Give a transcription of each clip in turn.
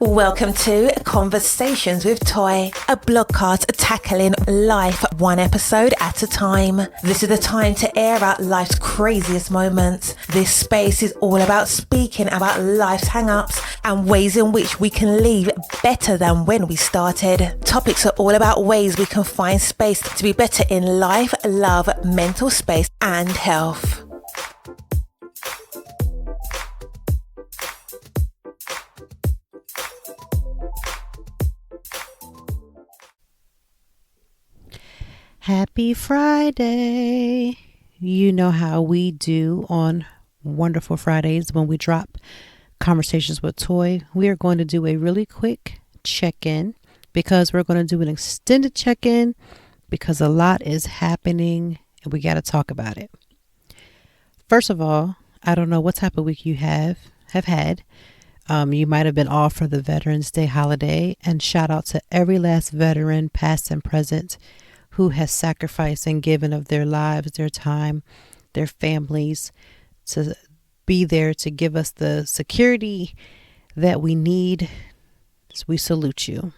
Welcome to Conversations with Toy, a blogcast tackling life one episode at a time. This is the time to air out life's craziest moments. This space is all about speaking about life's hang-ups and ways in which we can leave better than when we started. Topics are all about ways we can find space to be better in life, love, mental space, and health. Happy Friday. You know how we do on wonderful Fridays when we drop Conversations with Toy. We are going to do a really quick check-in because we're going to do an extended check-in because a lot is happening and we got to talk about it. First of all, I don't know what type of week you have had. You might have been off for the Veterans Day holiday, and shout out to every last veteran, past and present, who has sacrificed and given of their lives, their time, their families to be there to give us the security that we need. We salute you.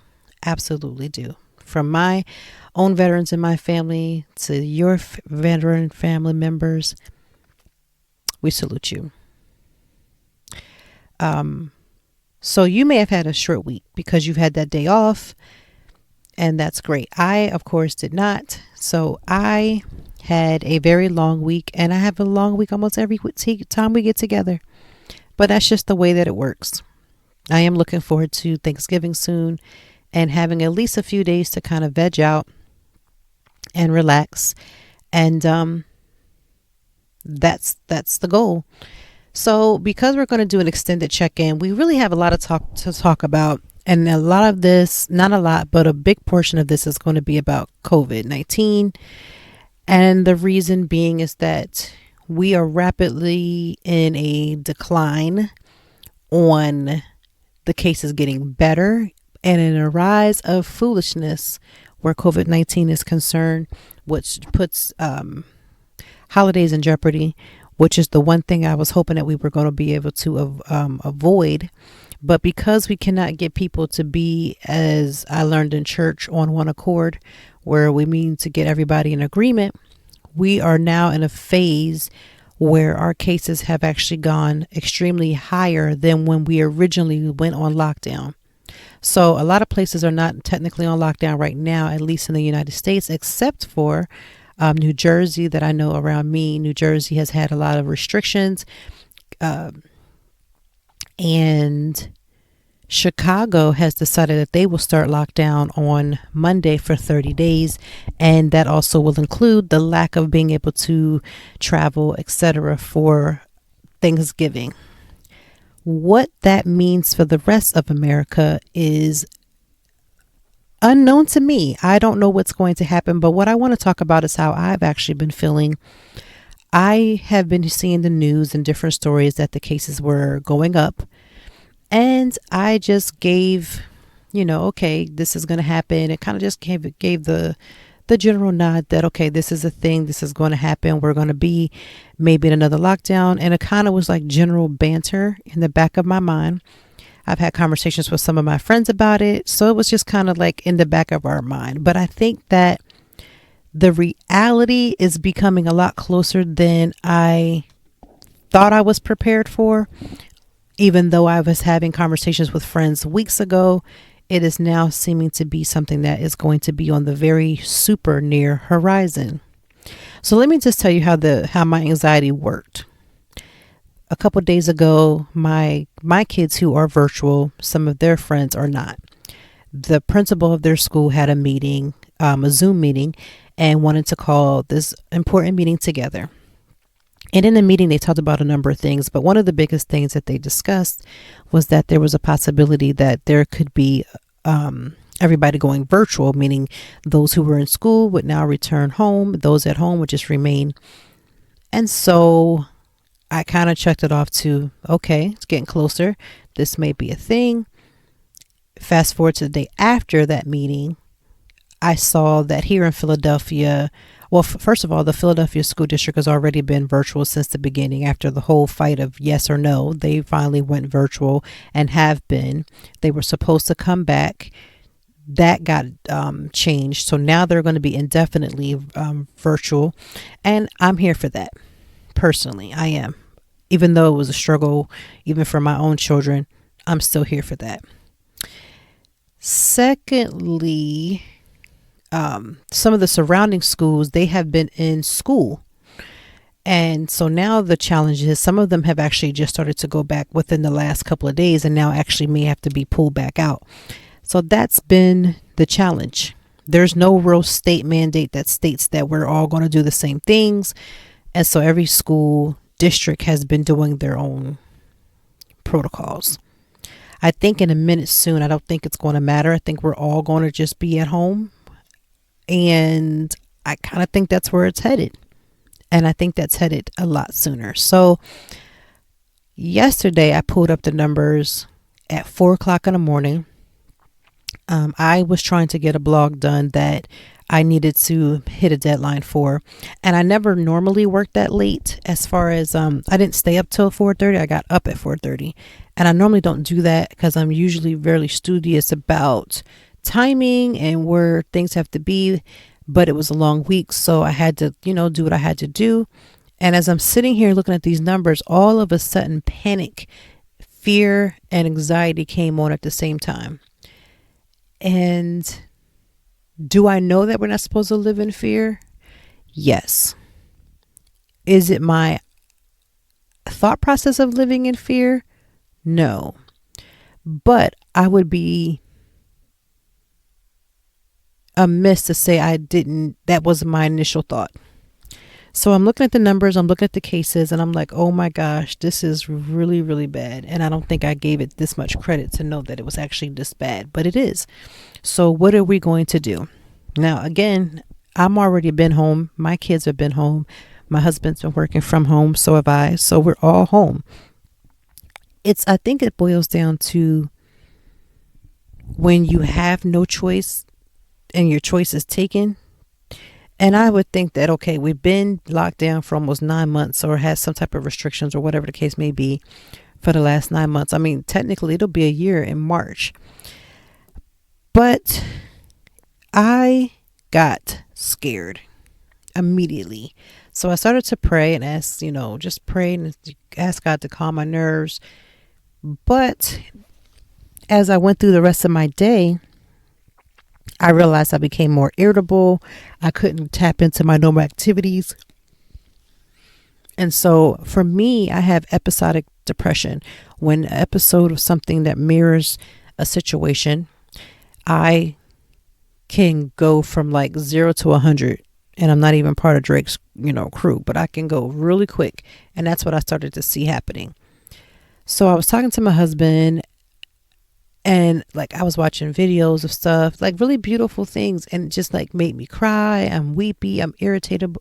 Absolutely do. From my own veterans in my family to your veteran family members, we salute you. So you may have had a short week because you've had that day off. And that's great. I, of course, did not. So I had a very long week, and I have a long week almost every time we get together. But that's just the way that it works. I am looking forward to Thanksgiving soon and having at least a few days to kind of veg out and relax. And that's the goal. So because we're going to do an extended check-in, we really have a lot of to talk about. And a lot of this, not a lot, but a big portion of this is going to be about COVID-19. And the reason being is that we are rapidly in a decline on the cases getting better and in a rise of foolishness where COVID-19 is concerned, which puts holidays in jeopardy, which is the one thing I was hoping that we were going to be able to avoid. But because we cannot get people to be, as I learned in church, on one accord, where we mean to get everybody in agreement, we are now in a phase where our cases have actually gone extremely higher than when we originally went on lockdown. So a lot of places are not technically on lockdown right now, at least in the United States, except for New Jersey, that I know around me. New Jersey has had a lot of restrictions. And Chicago has decided that they will start lockdown on Monday for 30 days. And that also will include the lack of being able to travel, etc., for Thanksgiving. What that means for the rest of America is unknown to me. I don't know what's going to happen, but what I want to talk about is how I've actually been feeling. I have been seeing the news and different stories that the cases were going up. And I just gave, okay, this is going to happen. It kind of just gave the general nod that, okay, this is a thing. This is going to happen. We're going to be maybe in another lockdown. And it kind of was like general banter in the back of my mind. I've had conversations with some of my friends about it. So it was just kind of like in the back of our mind. But I think that the reality is becoming a lot closer than I thought I was prepared for. Even though I was having conversations with friends weeks ago, it is now seeming to be something that is going to be on the very super near horizon. So let me just tell you how my anxiety worked. A couple of days ago, my kids who are virtual, some of their friends are not. The principal of their school had a meeting, a Zoom meeting, and wanted to call this important meeting together. And in the meeting, they talked about a number of things, but one of the biggest things that they discussed was that there was a possibility that there could be everybody going virtual, meaning those who were in school would now return home, those at home would just remain. And so I kind of checked it off to, okay, it's getting closer. This may be a thing. Fast forward to the day after that meeting, I saw that here in Philadelphia, Well, first of all, the Philadelphia School District has already been virtual since the beginning. After the whole fight of yes or no, they finally went virtual and have been. They were supposed to come back. That got changed. So now they're going to be indefinitely virtual. And I'm here for that. Personally, I am. Even though it was a struggle, even for my own children, I'm still here for that. Secondly, some of the surrounding schools, they have been in school. And so now the challenge is some of them have actually just started to go back within the last couple of days and now actually may have to be pulled back out. So that's been the challenge. There's no real state mandate that states that we're all going to do the same things. And so every school district has been doing their own protocols. I think in a minute soon, I don't think it's going to matter. I think we're all going to just be at home. And I kind of think that's where it's headed. And I think that's headed a lot sooner. So yesterday I pulled up the numbers at 4:00 in the morning. I was trying to get a blog done that I needed to hit a deadline for. And I never normally work that late as far as I didn't stay up till 4:30. I got up at 4:30. And I normally don't do that because I'm usually very studious about timing and where things have to be. But it was a long week, so I had to, do what I had to do. And as I'm sitting here looking at these numbers, all of a sudden panic, fear, and anxiety came on at the same time. And do I know that we're not supposed to live in fear? Yes. Is it my thought process of living in fear? No. But I would be amiss to say that was my initial thought. So I'm looking at the numbers, I'm looking at the cases, and I'm like, oh my gosh, this is really, really bad. And I don't think I gave it this much credit to know that it was actually this bad, but it is. So what are we going to do? Now, again, I'm already been home. My kids have been home. My husband's been working from home. So have I. So we're all home. I think it boils down to when you have no choice and your choice is taken. And I would think that, okay, we've been locked down for almost 9 months or had some type of restrictions or whatever the case may be for the last 9 months. I mean, technically it'll be a year in March. But I got scared immediately. So I started to pray and ask, just pray and ask God to calm my nerves. But as I went through the rest of my day, I realized I became more irritable. I couldn't tap into my normal activities. And so for me, I have episodic depression. When an episode of something that mirrors a situation, I can go from like 0 to 100. And I'm not even part of Drake's, crew, but I can go really quick. And that's what I started to see happening. So I was talking to my husband. And I was watching videos of stuff, really beautiful things, and it just made me cry. I'm weepy. I'm irritated.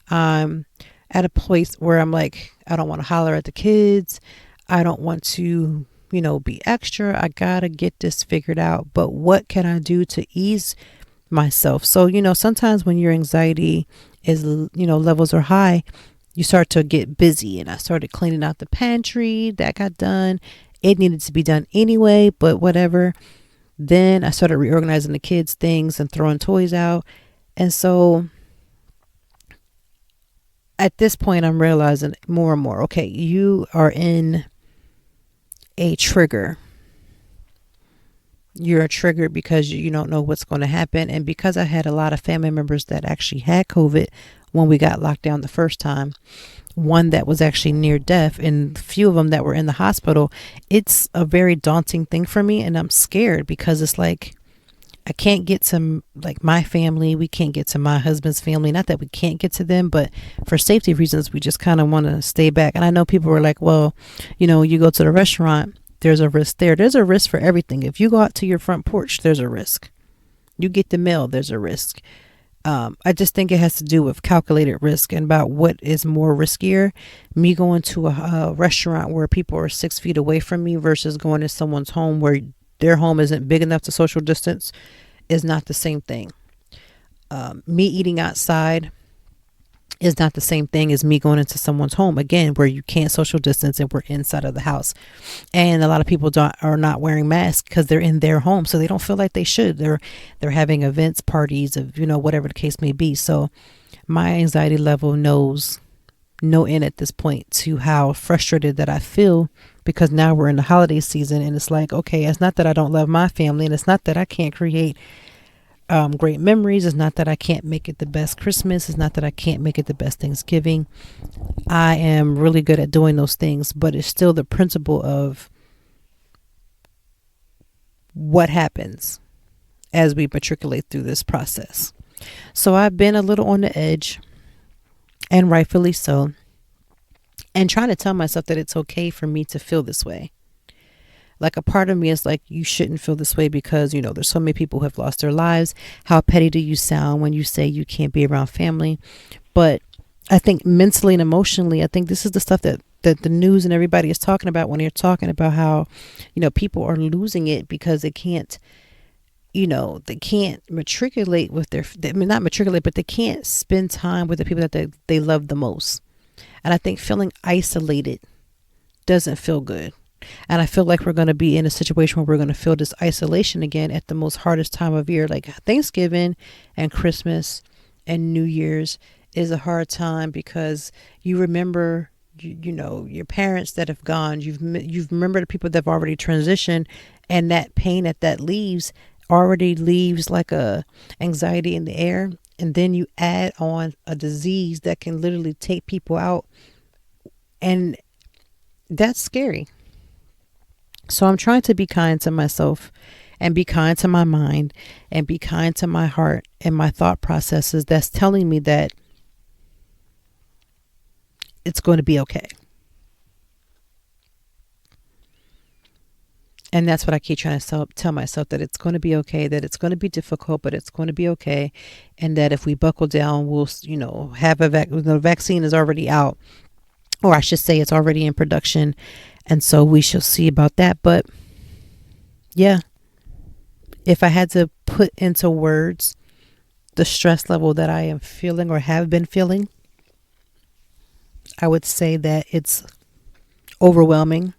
I'm at a place where I'm like, I don't want to holler at the kids. I don't want to, be extra. I gotta get this figured out. But what can I do to ease myself? So, sometimes when your anxiety is, levels are high, you start to get busy. And I started cleaning out the pantry. That got done. It needed to be done anyway, but whatever. Then I started reorganizing the kids' things and throwing toys out. And so at this point, I'm realizing more and more, okay, you are in a trigger. You're triggered because you don't know what's going to happen. And because I had a lot of family members that actually had COVID when we got locked down the first time, one that was actually near death and a few of them that were in the hospital, it's a very daunting thing for me. And I'm scared because it's like, I can't get to my family. We can't get to my husband's family. Not that we can't get to them, but for safety reasons, we just kind of want to stay back. And I know people were like, well, you go to the restaurant, there's a risk there. There's a risk for everything. If you go out to your front porch, there's a risk. You get the mail, there's a risk. I just think it has to do with calculated risk and about what is more riskier. Me going to a restaurant where people are 6 feet away from me versus going to someone's home where their home isn't big enough to social distance is not the same thing. Me eating outside is not the same thing as me going into someone's home, again, where you can't social distance and we're inside of the house. And a lot of people are not wearing masks because they're in their home, so they don't feel like they should. They're having events, parties of, whatever the case may be. So my anxiety level knows no end at this point to how frustrated that I feel, because now we're in the holiday season and it's like, okay, it's not that I don't love my family, and it's not that I can't create great memories. It's not that I can't make it the best Christmas. It's not that I can't make it the best Thanksgiving. I am really good at doing those things, but it's still the principle of what happens as we matriculate through this process. So I've been a little on the edge, and rightfully so, and trying to tell myself that it's okay for me to feel this way. Like, a part of me is like, you shouldn't feel this way because, there's so many people who have lost their lives. How petty do you sound when you say you can't be around family? But I think mentally and emotionally, I think this is the stuff that the news and everybody is talking about when they're talking about how, people are losing it because they can't, they can't matriculate with not matriculate, but they can't spend time with the people that they love the most. And I think feeling isolated doesn't feel good. And I feel like we're going to be in a situation where we're going to feel this isolation again at the most hardest time of year. Like Thanksgiving and Christmas and New Year's is a hard time because you remember, your parents that have gone. You've remembered the people that have already transitioned, and that pain that leaves already leaves like a anxiety in the air. And then you add on a disease that can literally take people out, and that's scary. So I'm trying to be kind to myself and be kind to my mind and be kind to my heart and my thought processes that's telling me that it's going to be okay. And that's what I keep trying to tell myself, that it's going to be okay, that it's going to be difficult, but it's going to be okay. And that if we buckle down, we'll, have the vaccine is already out, or I should say it's already in production. And so we shall see about that. But yeah, if I had to put into words the stress level that I am feeling or have been feeling, I would say that it's overwhelming.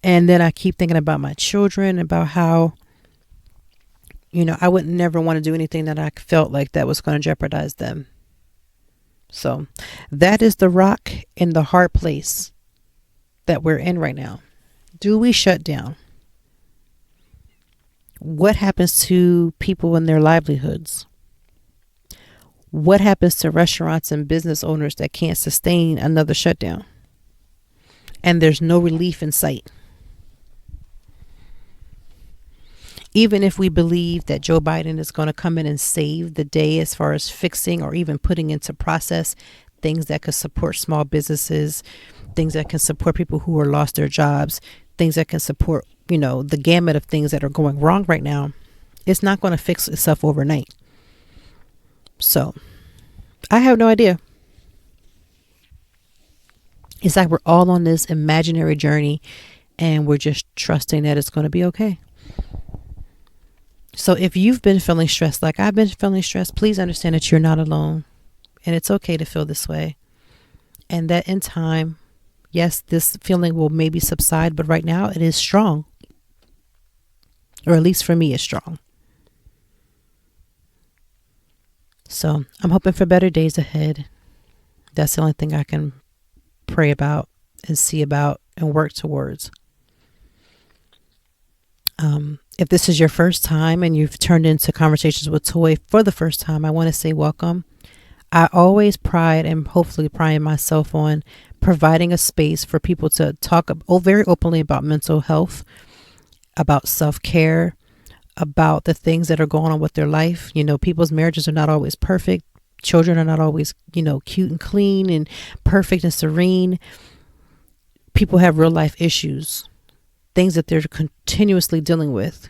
And then I keep thinking about my children, about how, I would never want to do anything that I felt like that was going to jeopardize them. So that is the rock in the hard place that we're in right now. Do we shut down? What happens to people and their livelihoods? What happens to restaurants and business owners that can't sustain another shutdown? And there's no relief in sight. Even if we believe that Joe Biden is going to come in and save the day as far as fixing or even putting into process things that could support small businesses, things that can support people who are lost their jobs, things that can support, the gamut of things that are going wrong right now, it's not going to fix itself overnight. So I have no idea. It's like we're all on this imaginary journey and we're just trusting that it's going to be okay. So if you've been feeling stressed like I've been feeling stressed, please understand that you're not alone, and it's okay to feel this way. And that in time, yes, this feeling will maybe subside, but right now it is strong. Or at least for me, it's strong. So I'm hoping for better days ahead. That's the only thing I can pray about and see about and work towards. If this is your first time and you've turned into Conversations with Toy for the first time, I want to say welcome. I always pride and hopefully pride myself on providing a space for people to talk very openly about mental health, about self-care, about the things that are going on with their life. People's marriages are not always perfect. Children are not always, cute and clean and perfect and serene. People have real life issues, things that they're continuously dealing with.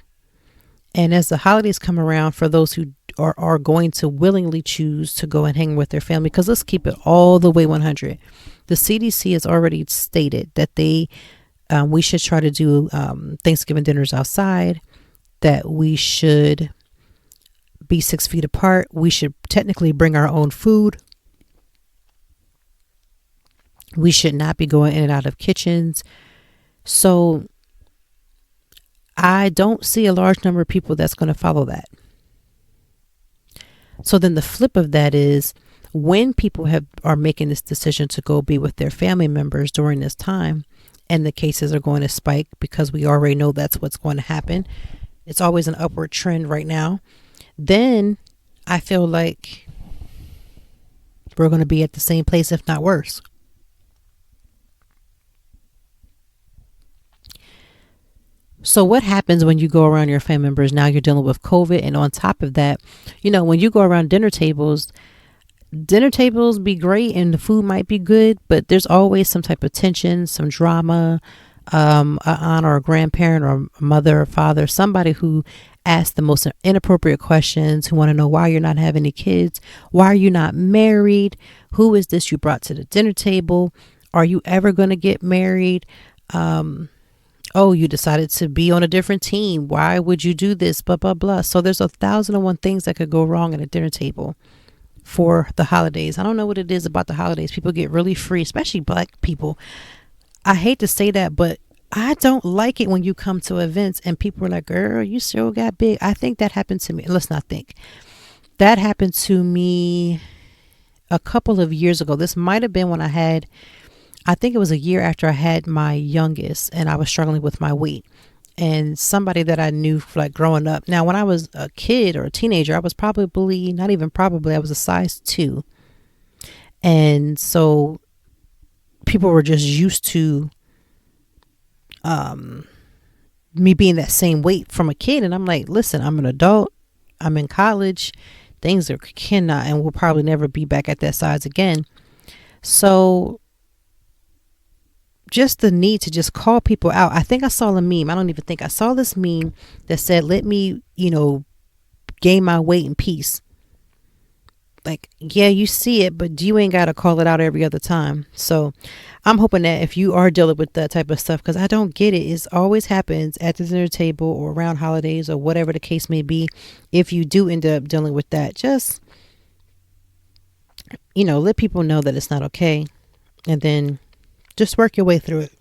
And as the holidays come around, for those who are going to willingly choose to go and hang with their family, because let's keep it all the way 100. The CDC has already stated that we should try to do Thanksgiving dinners outside, that we should be 6 feet apart. We should technically bring our own food. We should not be going in and out of kitchens. So I don't see a large number of people that's going to follow that. So then the flip of that is, when people are making this decision to go be with their family members during this time, and the cases are going to spike, because we already know that's what's going to happen. It's always an upward trend right now. Then I feel like we're going to be at the same place, if not worse. So what happens when you go around your family members? Now you're dealing with COVID. And on top of that, when you go around dinner tables be great and the food might be good, but there's always some type of tension, some drama, an aunt or a grandparent or a mother or father, somebody who asks the most inappropriate questions, who want to know why you're not having any kids, why are you not married, who is this you brought to the dinner table, are you ever going to get married, oh, you decided to be on a different team, why would you do this, blah blah blah. So there's 1,001 things that could go wrong at a dinner table for the holidays. I don't know what it is about the holidays. People get really free, especially Black people. I hate to say that, but I don't like it when you come to events and people are like, girl, you still got big. I think that happened to me. Let's not think. That happened to me a couple of years ago. This might have been when I think it was a year after I had my youngest, and I was struggling with my weight. And somebody that I knew like growing up. Now, when I was a kid or a teenager, I was probably, not even probably, I was a size 2. And so people were just used to me being that same weight from a kid. And I'm like, listen, I'm an adult. I'm in college. Things cannot and will probably never be back at that size again. So just the need to just call people out. I think I saw a meme. I saw this meme that said, let me, gain my weight in peace. Like, yeah, you see it, but you ain't got to call it out every other time. So I'm hoping that if you are dealing with that type of stuff, because I don't get it. It always happens at the dinner table or around holidays or whatever the case may be. If you do end up dealing with that, just, let people know that it's not okay. And then just work your way through it.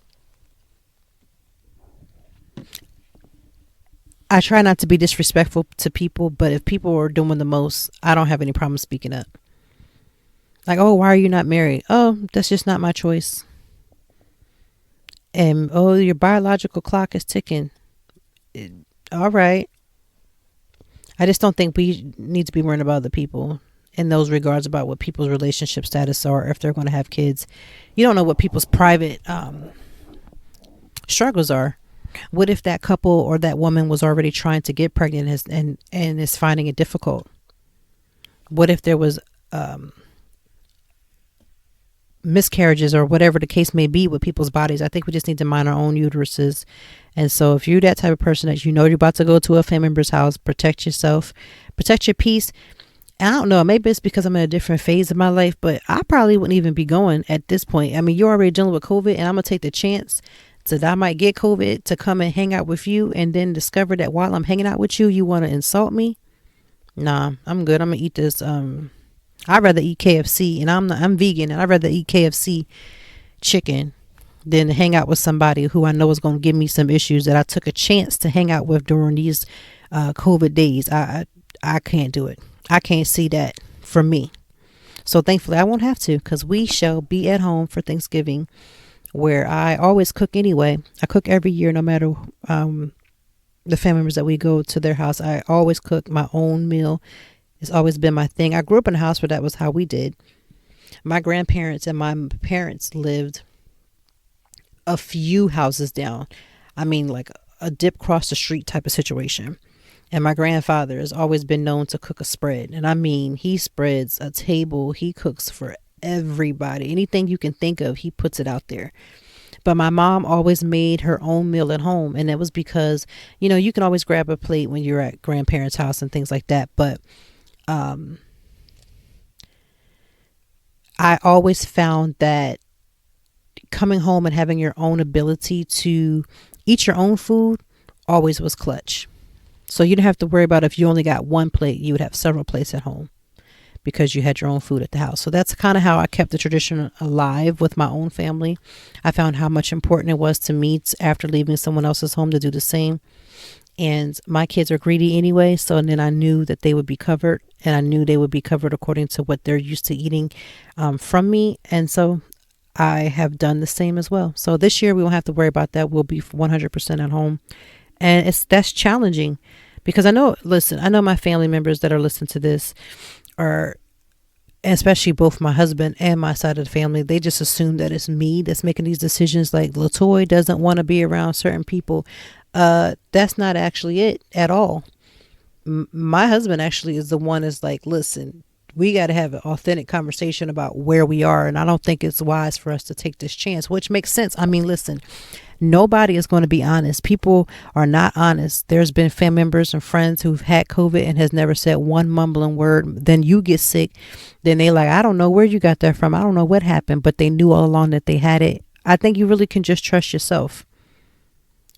I try not to be disrespectful to people, but if people are doing the most, I don't have any problem speaking up. Like, oh, why are you not married? Oh, that's just not my choice. And, oh, your biological clock is ticking. All right. I just don't think we need to be worrying about other people in those regards, about what people's relationship status are, if they're going to have kids. You don't know what people's private struggles are. What if that couple or that woman was already trying to get pregnant and is finding it difficult? What if there was miscarriages or whatever the case may be with people's bodies? I think we just need to mind our own uteruses. And so if you're that type of person that you're about to go to a family member's house, protect yourself, protect your peace. I don't know, maybe it's because I'm in a different phase of my life, but I probably wouldn't even be going at this point. I mean, you're already dealing with COVID, and I'm going to take the chance that I might get COVID to come and hang out with you, and then discover that while I'm hanging out with you, you want to insult me. Nah, I'm good. I'm going to eat this. I'd rather eat KFC, and I'm vegan, and I'd rather eat KFC chicken than to hang out with somebody who I know is going to give me some issues that I took a chance to hang out with during these COVID days. I can't do it. I can't see that for me. So thankfully I won't have to, because we shall be at home for Thanksgiving, where I always cook anyway. I cook every year, no matter the family members that we go to their house. I always cook my own meal. It's always been my thing. I grew up in a house where that was how we did. My grandparents and my parents lived a few houses down. I mean, like a dip across the street type of situation. And my grandfather has always been known to cook a spread. And I mean, he spreads a table. He cooks for everybody. Anything you can think of, he puts it out there. But my mom always made her own meal at home. And that was because, you can always grab a plate when you're at grandparents' house and things like that. But I always found that coming home and having your own ability to eat your own food always was clutch. So you don't have to worry about if you only got one plate, you would have several plates at home because you had your own food at the house. So that's kind of how I kept the tradition alive with my own family. I found how much important it was to me after leaving someone else's home to do the same. And my kids are greedy anyway. So then I knew that they would be covered, and I knew they would be covered according to what they're used to eating from me. And so I have done the same as well. So this year we won't have to worry about that. We'll be 100% at home. And that's challenging because I know my family members that are listening to this are, especially both my husband and my side of the family, they just assume that it's me that's making these decisions. Like LaToy doesn't want to be around certain people. That's not actually it at all. My husband actually is the one that's like, listen, we got to have an authentic conversation about where we are. And I don't think it's wise for us to take this chance, which makes sense. I mean, listen, nobody is going to be honest. People are not honest. There's been family members and friends who've had COVID and has never said one mumbling word. Then you get sick. Then they like, I don't know where you got that from. I don't know what happened, but they knew all along that they had it. I think you really can just trust yourself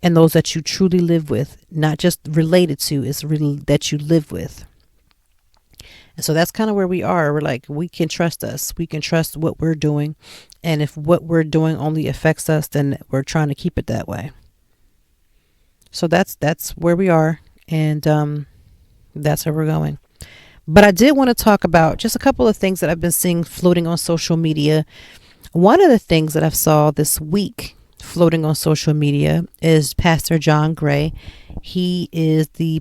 and those that you truly live with, not just related to, it's really that you live with. And so that's kind of where we are. We're like, we can trust us. We can trust what we're doing. And if what we're doing only affects us, then we're trying to keep it that way. So that's where we are. And that's where we're going. But I did want to talk about just a couple of things that I've been seeing floating on social media. One of the things that I saw this week floating on social media is Pastor John Gray. He is the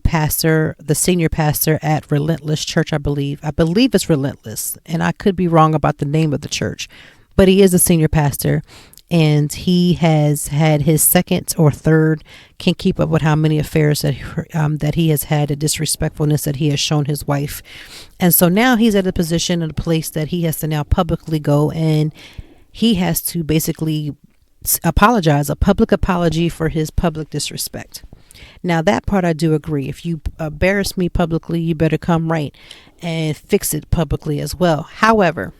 senior pastor at Relentless Church, I believe. I believe it's Relentless, and I could be wrong about the name of the church, but he is a senior pastor, and he has had his second or third, can't keep up with how many affairs that he has had, a disrespectfulness that he has shown his wife. And so now he's at a position and a place that he has to now publicly go, and he has to basically apologize, a public apology for his public disrespect. Now that part I do agree. If you embarrass me publicly, you better come right and fix it publicly as well. However,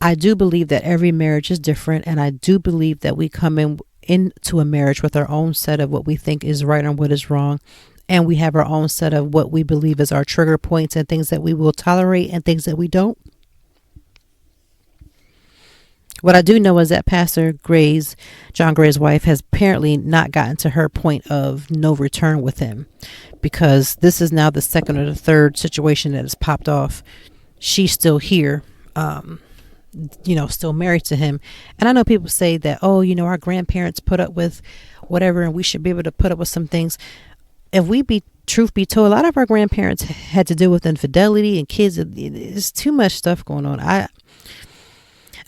I do believe that every marriage is different, and I do believe that we come into a marriage with our own set of what we think is right and what is wrong, and we have our own set of what we believe is our trigger points and things that we will tolerate and things that we don't. What I do know is that John Gray's wife, has apparently not gotten to her point of no return with him, because this is now the second or the third situation that has popped off. She's still here, still married to him. And I know people say that, our grandparents put up with whatever, and we should be able to put up with some things. Truth be told, a lot of our grandparents had to deal with infidelity and kids. There's too much stuff going on.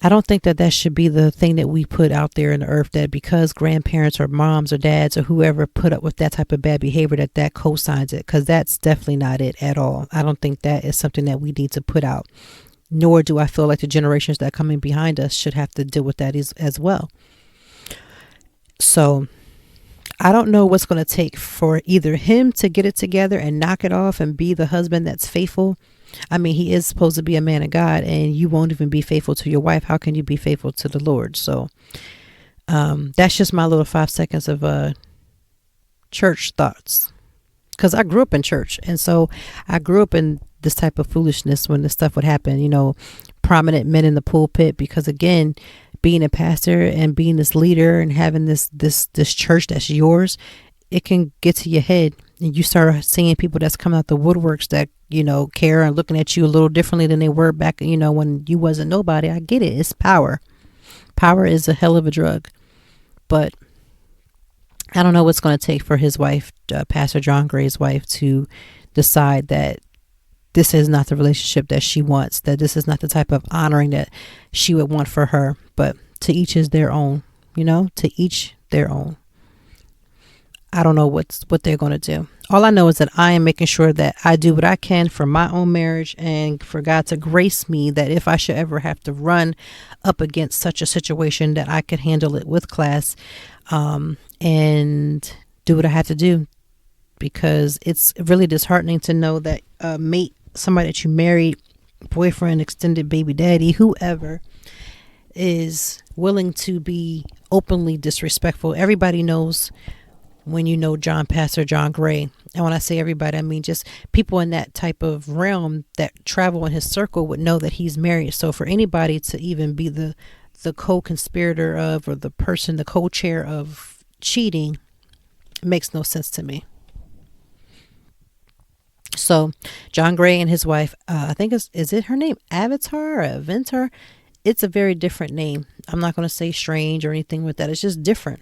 I don't think that should be the thing that we put out there in the earth, that because grandparents or moms or dads or whoever put up with that type of bad behavior, that co-signs it, because that's definitely not it at all. I don't think that is something that we need to put out, nor do I feel like the generations that are coming behind us should have to deal with that as well. So I don't know what's going to take for either him to get it together and knock it off and be the husband that's faithful. I mean, he is supposed to be a man of God, and you won't even be faithful to your wife. How can you be faithful to the Lord? So that's just my little 5 seconds of church thoughts, because I grew up in church. And so I grew up in this type of foolishness when this stuff would happen, prominent men in the pulpit, because again, being a pastor and being this leader and having this church that's yours, it can get to your head, and you start seeing people that's coming out the woodworks that, care and looking at you a little differently than they were back, when you wasn't nobody. I get it. It's power. Power is a hell of a drug, but I don't know what's going to take for his wife, Pastor John Gray's wife, to decide that this is not the relationship that she wants, that this is not the type of honoring that she would want for her. But to each is their own, to each their own. I don't know what they're going to do. All I know is that I am making sure that I do what I can for my own marriage, and for God to grace me that if I should ever have to run up against such a situation, that I could handle it with class, and do what I have to do. Because it's really disheartening to know that mate, somebody that you married, boyfriend, extended baby daddy, whoever, is willing to be openly disrespectful. Everybody knows when you know Pastor John Gray. And when I say everybody, I mean just people in that type of realm that travel in his circle would know that he's married. So for anybody to even be the co-conspirator of, or the person, the co-chair of cheating, makes no sense to me. So John Gray and his wife, I think is it her name? Avatar or Aventar? It's a very different name. I'm not going to say strange or anything with that. It's just different.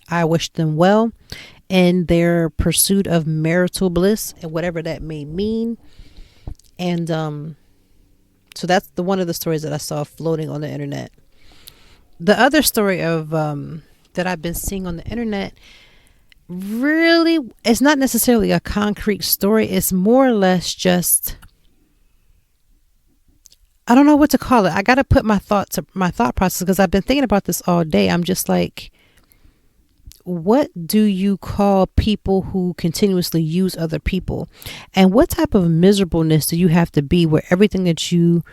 I wish them well in their pursuit of marital bliss and whatever that may mean. And so that's one of the stories that I saw floating on the internet. The other story of that I've been seeing on the internet, really, it's not necessarily a concrete story. It's more or less just, I don't know what to call it. I got to put my thought process, because I've been thinking about this all day. I'm just like, what do you call people who continuously use other people? And what type of miserableness do you have to be where everything that you,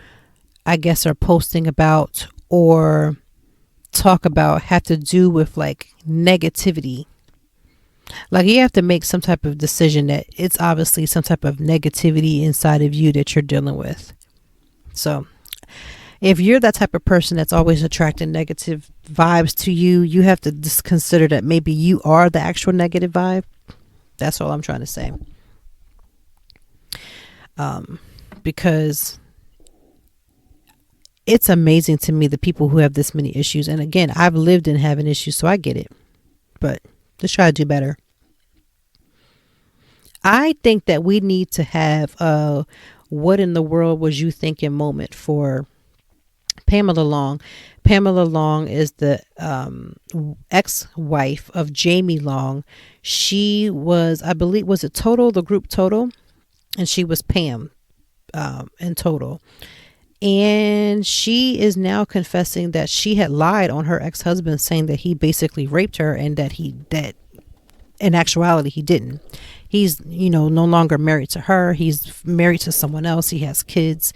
I guess, are posting about or talk about have to do with like negativity? Like you have to make some type of decision that it's obviously some type of negativity inside of you that you're dealing with. So if you're that type of person that's always attracting negative vibes to you, you have to just consider that maybe you are the actual negative vibe. That's all I'm trying to say. Because it's amazing to me the people who have this many issues. And again, I've lived in having issues, so I get it. But let's try to do better. I think that we need to have a what in the world was you thinking moment for Pamela Long. Pamela Long is the ex-wife of Jamie Long. She was, I believe, was it Total, the group Total? And she was Pam in Total. And she is now confessing that she had lied on her ex-husband, saying that he basically raped her, and that in actuality he didn't. He's, no longer married to her. He's married to someone else. He has kids.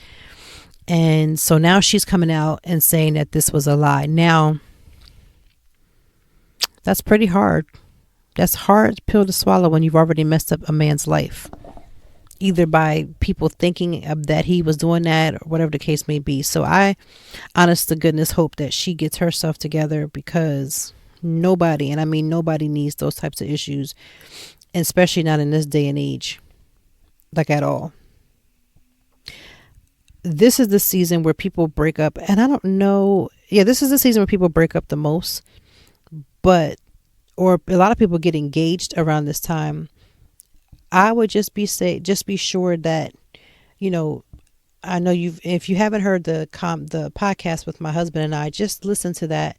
And so now she's coming out and saying that this was a lie. Now, that's pretty hard. That's a hard pill to swallow when you've already messed up a man's life, either by people thinking that he was doing that or whatever the case may be. So I, honest to goodness, hope that she gets herself together, because nobody, and I mean nobody, needs those types of issues, especially not in this day and age, like at all. This is the season where people break up, and I don't know. Yeah, this is the season where people break up the most, or a lot of people get engaged around this time. I would just be sure that, I know if you haven't heard the podcast with my husband and I, just listen to that,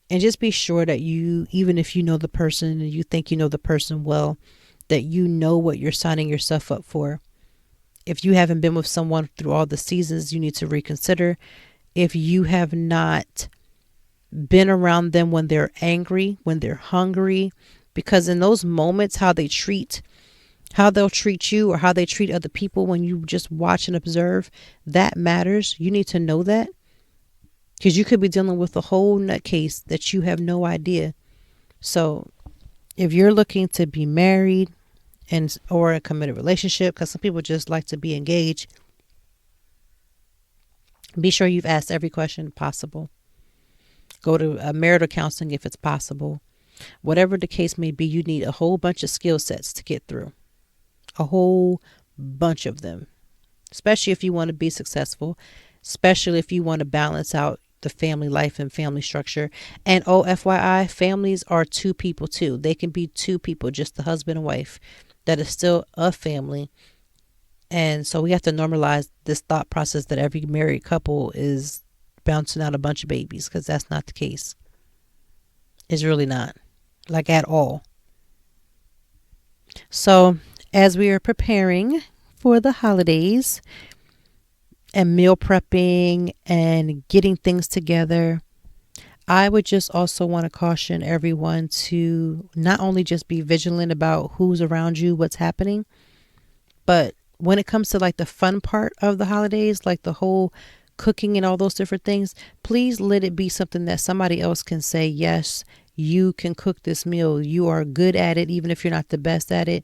and just be sure that you, even if you know the person and you think you know the person well, that you know what you're signing yourself up for. If you haven't been with someone through all the seasons, you need to reconsider. If you have not been around them when they're angry, when they're hungry, because in those moments, how they'll treat you or how they treat other people, when you just watch and observe, that matters. You need to know that, because you could be dealing with a whole nutcase that you have no idea. So if you're looking to be married or a committed relationship, because some people just like to be engaged, be sure you've asked every question possible. Go to a marital counseling if it's possible. Whatever the case may be, you need a whole bunch of skill sets to get through. A whole bunch of them, especially if you want to be successful, especially if you want to balance out the family life and family structure. And FYI, families are two people too. They can be two people, just the husband and wife. That is still a family. And so we have to normalize this thought process that every married couple is bouncing out a bunch of babies, because that's not the case. It's really not, like, at all. So as we are preparing for the holidays and meal prepping and getting things together, I would just also want to caution everyone to not only just be vigilant about who's around you, what's happening, but when it comes to like the fun part of the holidays, like the whole cooking and all those different things, please let it be something that somebody else can say, yes, you can cook this meal, you are good at it, even if you're not the best at it.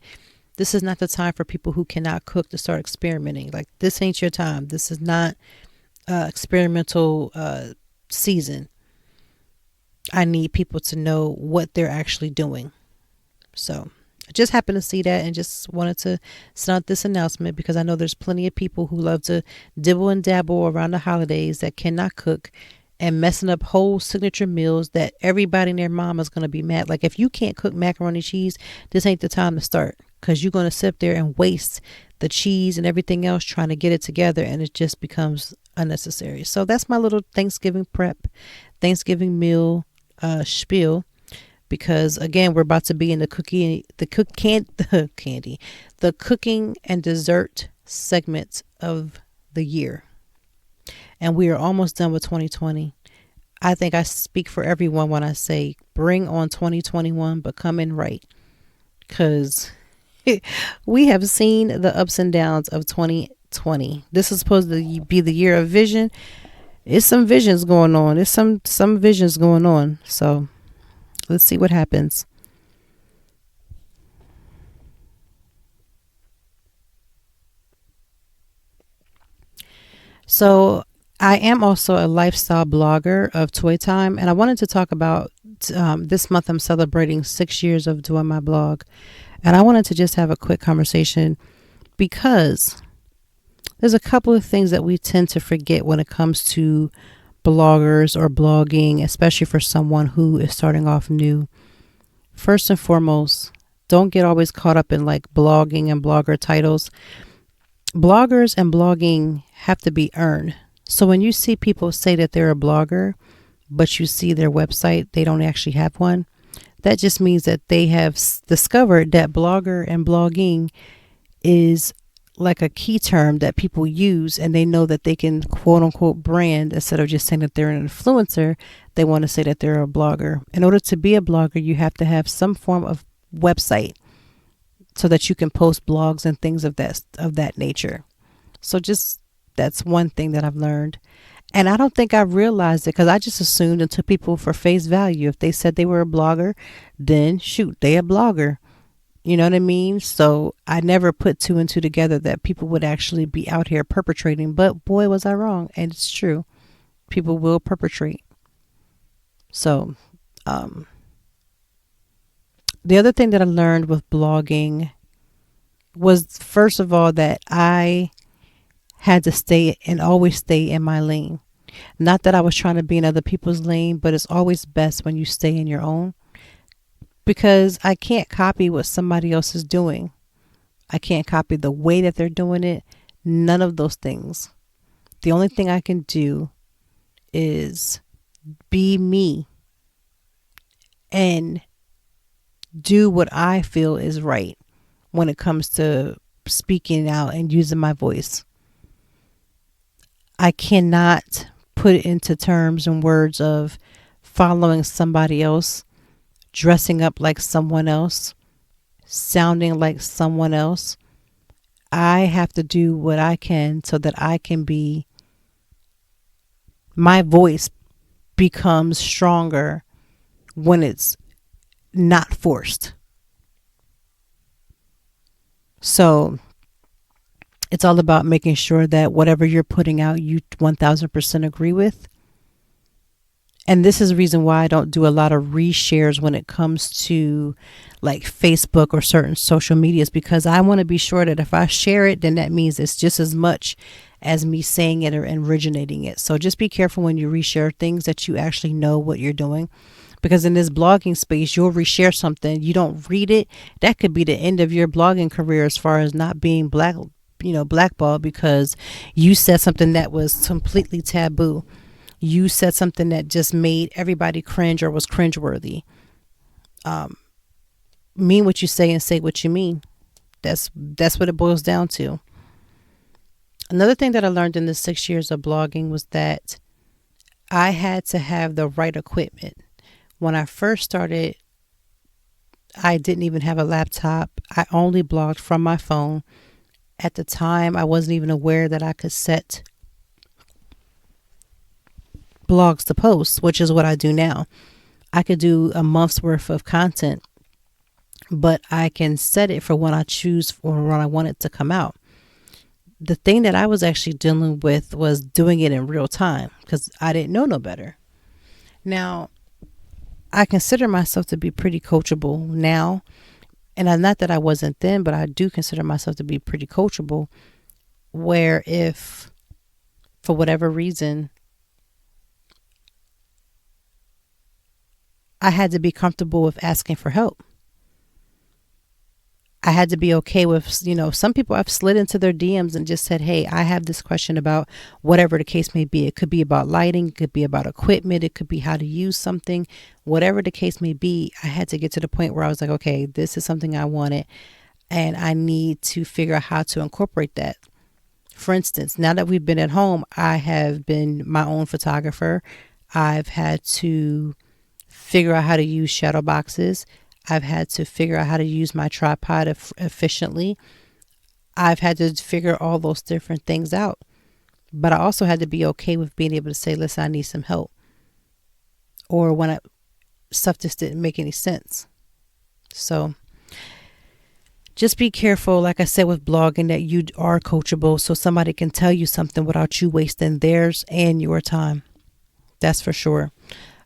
This is not the time for people who cannot cook to start experimenting. Like, this ain't your time. This is not experimental season. I need people to know what they're actually doing. So I just happened to see that and just wanted to send out this announcement, because I know there's plenty of people who love to dibble and dabble around the holidays that cannot cook and messing up whole signature meals that everybody and their mom is going to be mad. Like, if you can't cook macaroni and cheese, this ain't the time to start, because you're going to sit there and waste the cheese and everything else trying to get it together, and it just becomes unnecessary. So that's my little Thanksgiving prep, Thanksgiving meal spiel. Because again, we're about to be in the cooking and dessert segment of the year, and we are almost done with 2020. I think I speak for everyone when I say bring on 2021, but come in right, because we have seen the ups and downs of 2020. This is supposed to be the year of vision. It's some visions going on. It's some visions going on. So let's see what happens. So I am also a lifestyle blogger of Toy Time, and I wanted to talk about this month I'm celebrating 6 years of doing my blog, and I wanted to just have a quick conversation, because there's a couple of things that we tend to forget when it comes to bloggers or blogging, especially for someone who is starting off new. First and foremost, don't get always caught up in like blogging and blogger titles. Bloggers and blogging have to be earned. So when you see people say that they're a blogger, but you see their website, they don't actually have one, that just means that they have discovered that blogger and blogging is like a key term that people use, and they know that they can quote unquote brand. Instead of just saying that they're an influencer, they want to say that they're a blogger. In order to be a blogger, you have to have some form of website so that you can post blogs and things of that nature. So just, that's one thing that I've learned. And I don't think I realized it, because I just assumed and took people for face value. If they said they were a blogger, then shoot, they a blogger. You know what I mean? So I never put two and two together that people would actually be out here perpetrating. But boy, was I wrong. And it's true. People will perpetrate. So the other thing that I learned with blogging was, first of all, that I had to stay and always stay in my lane. Not that I was trying to be in other people's lane, but it's always best when you stay in your own. Because I can't copy what somebody else is doing. I can't copy the way that they're doing it. None of those things. The only thing I can do is be me and do what I feel is right when it comes to speaking out and using my voice. I cannot put it into terms and words of following somebody else, dressing up like someone else, sounding like someone else. I have to do what I can so that I can be, my voice becomes stronger when it's not forced. So it's all about making sure that whatever you're putting out, you 1000% agree with. And this is the reason why I don't do a lot of reshares when it comes to like Facebook or certain social medias, because I want to be sure that if I share it, then that means it's just as much as me saying it or originating it. So just be careful when you reshare things that you actually know what you're doing. Because in this blogging space, you'll reshare something, you don't read it. That could be the end of your blogging career as far as not being blackballed because you said something that was completely taboo. You said something that just made everybody cringe or was cringeworthy. Mean what you say and say what you mean. That's what it boils down to. Another thing that I learned in the 6 years of blogging was that I had to have the right equipment. When I first started, I didn't even have a laptop. I only blogged from my phone. At the time, I wasn't even aware that I could set blogs to post, which is what I do now. I could do a month's worth of content, but I can set it for when I choose or when I want it to come out. The thing that I was actually dealing with was doing it in real time because I didn't know no better. Now, I consider myself to be pretty coachable now. And not that I wasn't then, but I do consider myself to be pretty coachable, where if for whatever reason I had to be comfortable with asking for help. I had to be okay with, some people I've slid into their DMs and just said, hey, I have this question about whatever the case may be. It could be about lighting. It could be about equipment. It could be how to use something. Whatever the case may be, I had to get to the point where I was like, okay, this is something I wanted and I need to figure out how to incorporate that. For instance, now that we've been at home, I have been my own photographer. I've had to figure out how to use shadow boxes. I've had to figure out how to use my tripod efficiently. I've had to figure all those different things out. But I also had to be okay with being able to say, listen, I need some help. Or when stuff just didn't make any sense. So just be careful, like I said, with blogging, that you are coachable so somebody can tell you something without you wasting theirs and your time. That's for sure.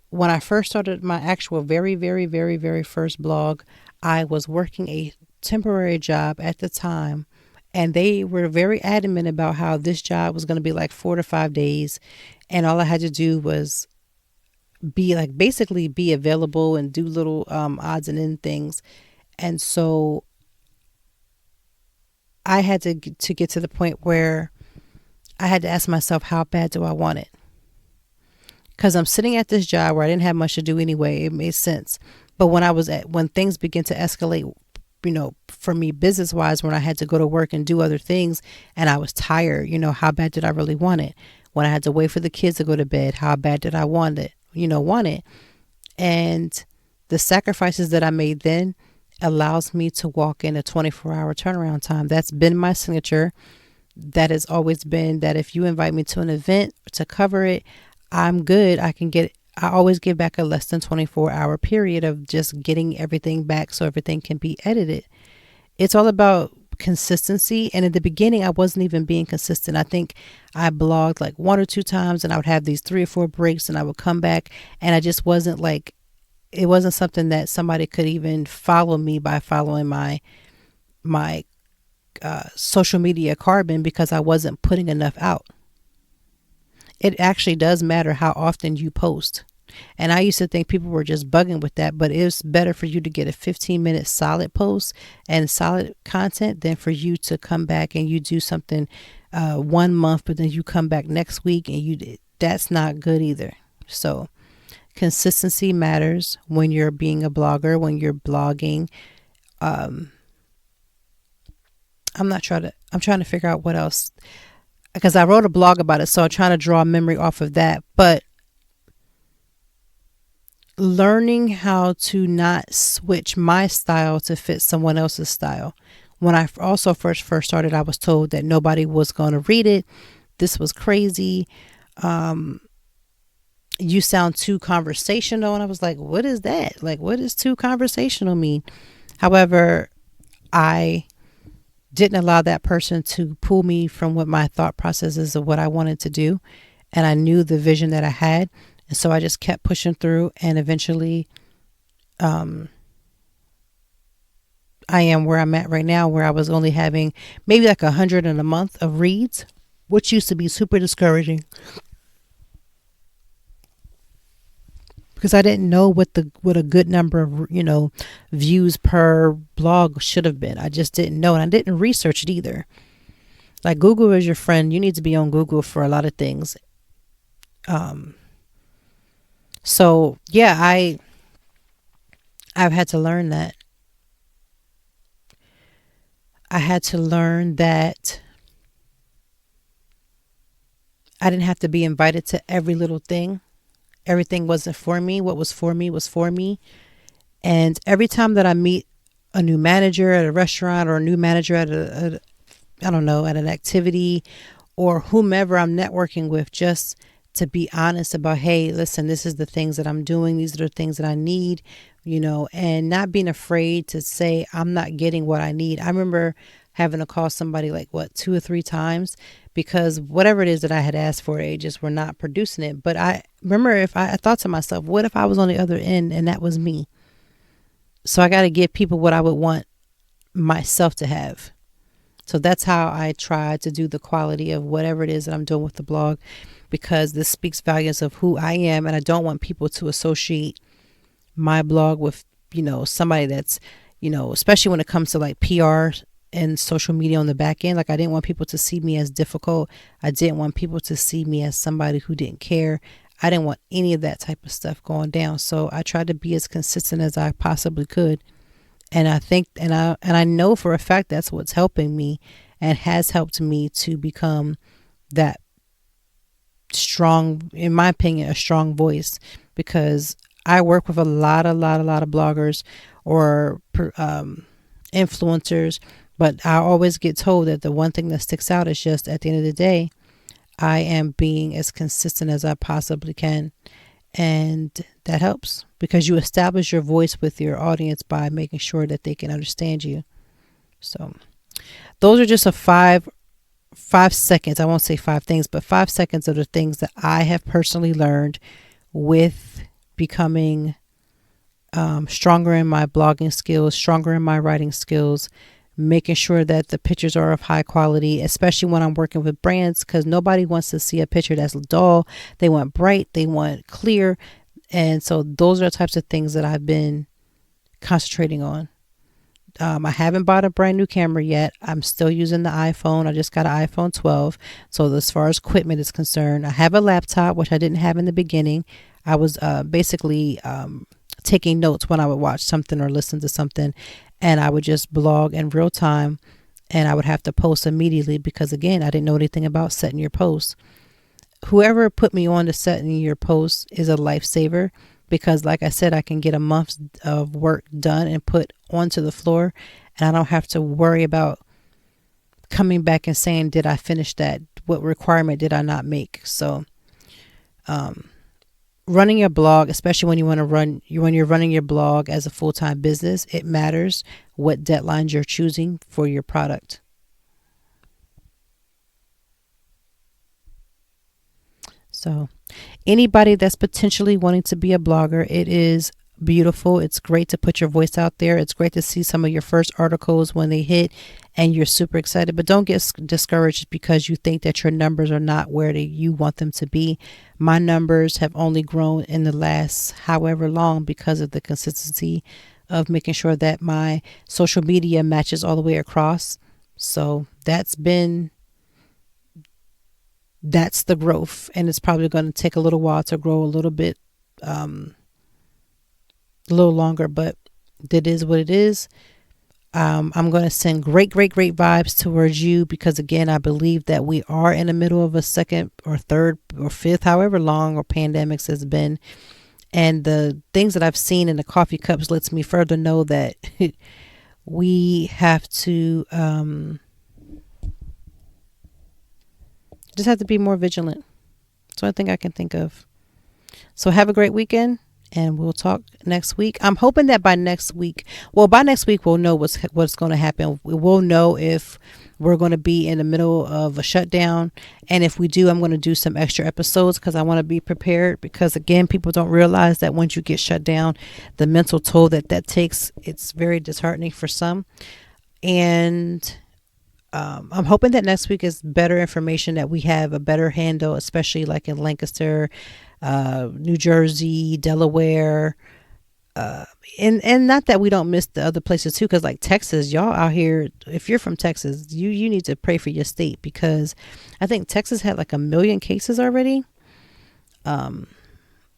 When I first started my actual very, very, very, very first blog, I was working a temporary job at the time, and they were very adamant about how this job was going to be like 4 to 5 days, and all I had to do was basically be available and do little odds and end things. And so I had to get to the point where I had to ask myself, how bad do I want it? Because I'm sitting at this job where I didn't have much to do anyway. It made sense. But when things began to escalate, for me business wise, when I had to go to work and do other things and I was tired, how bad did I really want it? When I had to wait for the kids to go to bed, how bad did I want it? And the sacrifices that I made then allows me to walk in a 24-hour turnaround time. That's been my signature. That has always been that if you invite me to an event to cover it, I'm good. I always give back a less than 24-hour period of just getting everything back so everything can be edited. It's all about consistency. And in the beginning, I wasn't even being consistent. I think I blogged like 1 or 2 times and I would have these 3 or 4 breaks and I would come back and I just wasn't it wasn't something that somebody could even follow me by following my social media carbon because I wasn't putting enough out. It actually does matter how often you post. And I used to think people were just bugging with that, but it's better for you to get a 15-minute solid post and solid content than for you to come back and you do something 1 month, but then you come back next week and that's not good either. So consistency matters when you're being a blogger, when you're blogging. I'm trying to figure out what else, because I wrote a blog about it. So I'm trying to draw memory off of that, but learning how to not switch my style to fit someone else's style. When I also first started, I was told that nobody was going to read it. This was crazy. You sound too conversational. And I was like, what is that? Like, what does too conversational mean? However, I didn't allow that person to pull me from what my thought processes of what I wanted to do. And I knew the vision that I had. And so I just kept pushing through, and eventually I am where I'm at right now, where I was only having maybe like 100 in a month of reads, which used to be super discouraging because I didn't know what a good number of, views per blog should have been. I just didn't know. And I didn't research it either. Like, Google is your friend. You need to be on Google for a lot of things. So yeah, I've had to learn that. I had to learn that I didn't have to be invited to every little thing. Everything wasn't for me. What was for me was for me. And every time that I meet a new manager at a restaurant or a new manager at at an activity or whomever I'm networking with, just to be honest about, hey, listen, this is the things that I'm doing. These are the things that I need, and not being afraid to say I'm not getting what I need. I remember having to call somebody like 2 or 3 times because whatever it is that I had asked for, they just were not producing it. But I remember if I thought to myself, what if I was on the other end and that was me? So I got to give people what I would want myself to have. So that's how I try to do the quality of whatever it is that I'm doing with the blog, because this speaks volumes of who I am. And I don't want people to associate my blog with, somebody that's, especially when it comes to like PR and social media on the back end. Like, I didn't want people to see me as difficult. I didn't want people to see me as somebody who didn't care. I didn't want any of that type of stuff going down. So I tried to be as consistent as I possibly could. And I think, and I know for a fact that's what's helping me and has helped me to become that strong, in my opinion, a strong voice, because I work with a lot of bloggers or influencers, but I always get told that the one thing that sticks out is just at the end of the day, I am being as consistent as I possibly can. And that helps because you establish your voice with your audience by making sure that they can understand you. So those are just a five seconds. I won't say 5 things, but 5 seconds of the things that I have personally learned with becoming stronger in my blogging skills, stronger in my writing skills, making sure that the pictures are of high quality, especially when I'm working with brands, because nobody wants to see a picture that's dull. They want bright, they want clear. And so those are the types of things that I've been concentrating on. I haven't bought a brand new camera yet. I'm still using the iPhone. I just got an iPhone 12. So as far as equipment is concerned, I have a laptop, which I didn't have in the beginning. I was basically taking notes when I would watch something or listen to something, and I would just blog in real time, and I would have to post immediately because, again, I didn't know anything about setting your posts. Whoever put me on to setting your posts is a lifesaver because, like I said, I can get a month of work done and put onto the floor, and I don't have to worry about coming back and saying, did I finish that? What requirement did I not make? So, running your blog, especially when you're running your blog as a full-time business, it matters what deadlines you're choosing for your product. So anybody that's potentially wanting to be a blogger, it is beautiful. It's great to put your voice out there. It's great to see some of your first articles when they hit and you're super excited, but don't get discouraged because you think that your numbers are not where you want them to be. My numbers have only grown in the last however long because of the consistency of making sure that my social media matches all the way across. So that's the growth, and it's probably going to take a little while to grow a little bit, a little longer, but it is what it is. I'm going to send great vibes towards you because, again, I believe that we are in the middle of a second or third or fifth, however long or pandemics has been. And the things that I've seen in the coffee cups lets me further know that we have to just have to be more vigilant. That's one thing I can think of. So have a great weekend. And we'll talk next week. I'm hoping that by next week we'll know what's going to happen. We'll know if we're going to be in the middle of a shutdown. And if we do, I'm going to do some extra episodes because I want to be prepared. Because, again, people don't realize that once you get shut down, the mental toll that takes, it's very disheartening for some. And I'm hoping that next week is better information, that we have a better handle, especially like in Lancaster, New Jersey, Delaware, and not that we don't miss the other places too, because like Texas, y'all out here, if you're from Texas, you need to pray for your state, because I think Texas had like 1 million cases already.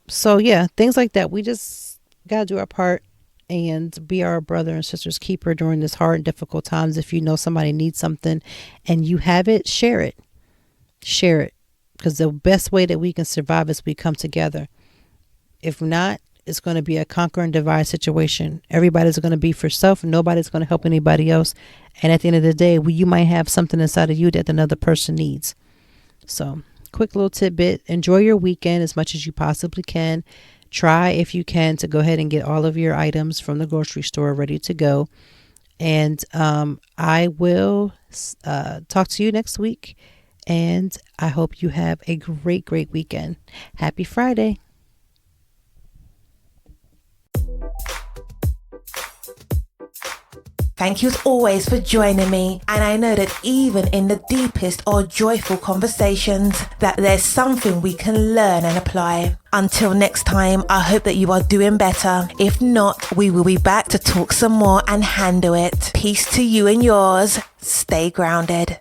So yeah, things like that. We just gotta do our part and be our brother and sister's keeper during this hard and difficult times. If you know somebody needs something and you have it, share it. Because the best way that we can survive is we come together. If not, it's going to be a conquer and divide situation. Everybody's going to be for self. Nobody's going to help anybody else. And at the end of the day, you might have something inside of you that another person needs. So quick little tidbit. Enjoy your weekend as much as you possibly can. Try, if you can, to go ahead and get all of your items from the grocery store ready to go. And I will talk to you next week. And I hope you have a great, great weekend. Happy Friday. Thank you as always for joining me, and I know that even in the deepest or joyful conversations that there's something we can learn and apply. Until next time, I hope that you are doing better. If not, we will be back to talk some more and handle it. Peace to you and yours. Stay grounded.